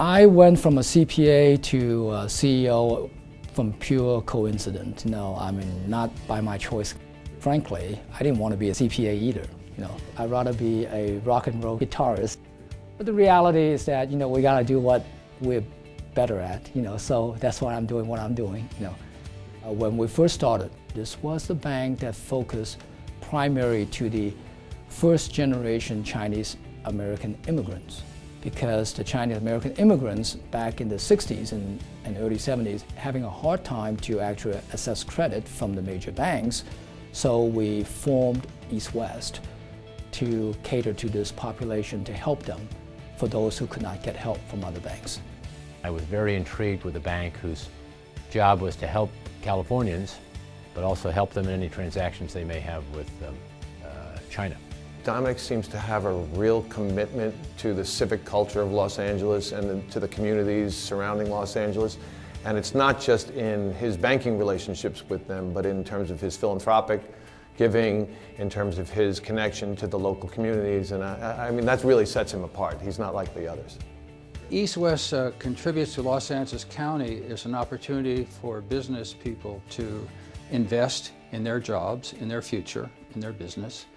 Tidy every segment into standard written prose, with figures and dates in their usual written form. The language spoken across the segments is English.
I went from a CPA to a CEO from pure coincidence. I mean, not by my choice. Frankly, I didn't want to be a CPA either. I'd rather be a rock and roll guitarist. But the reality is that, we got to do what we're better at, so that's why I'm doing what I'm doing. When we first started, this was the bank that focused primarily to the first generation Chinese American immigrants, because the Chinese American immigrants back in the 60s and early 70s having a hard time to actually access credit from the major banks. So we formed East West to cater to this population, to help them for those who could not get help from other banks. I was very intrigued with a bank whose job was to help Californians, but also help them in any transactions they may have with China. Dominic seems to have a real commitment to the civic culture of Los Angeles and to the communities surrounding Los Angeles. And it's not just in his banking relationships with them, but in terms of his philanthropic giving, in terms of his connection to the local communities. And I mean, that really sets him apart. He's not like the others. East West contributes to Los Angeles County as an opportunity for business people to invest in their jobs, in their future, in their business,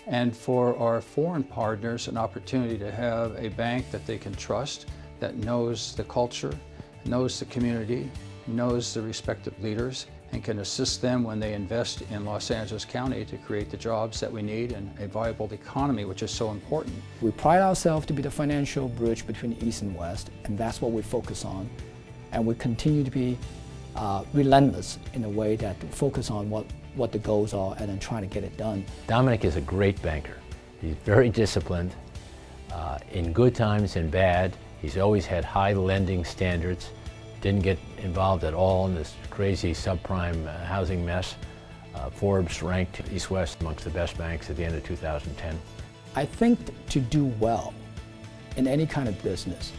and for our foreign partners an opportunity to have a bank that they can trust, that knows the culture, knows the community, knows the respective leaders, and can assist them when they invest in Los Angeles County to create the jobs that we need and a viable economy, which is so important. We pride ourselves to be the financial bridge between East and West, and that's what we focus on. And we continue to be relentless in a way that to focus on what the goals are and then trying to get it done. Dominic is a great banker. He's very disciplined. In good times and bad, he's always had high lending standards. Didn't get involved at all in this crazy subprime housing mess. Forbes ranked East West amongst the best banks at the end of 2010. I think to do well in any kind of business,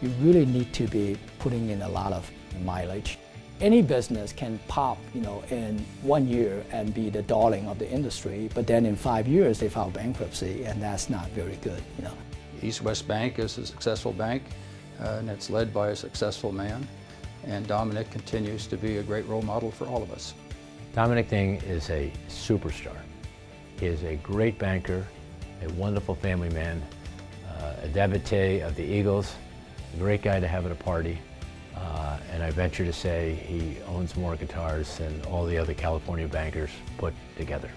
you really need to be putting in a lot of mileage. Any business can pop, in 1 year and be the darling of the industry, but then in 5 years they file bankruptcy, and that's not very good. East West Bank is a successful bank, and it's led by a successful man. And Dominic continues to be a great role model for all of us. Dominic Ng is a superstar. He is a great banker, a wonderful family man, a devotee of the Eagles, a great guy to have at a party, and I venture to say he owns more guitars than all the other California bankers put together.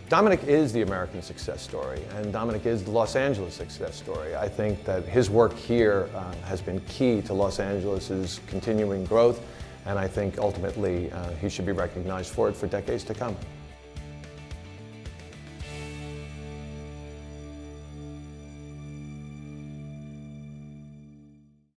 Dominic is the American success story, and Dominic is the Los Angeles success story. I think that his work here has been key to Los Angeles's continuing growth, and I think ultimately he should be recognized for it for decades to come.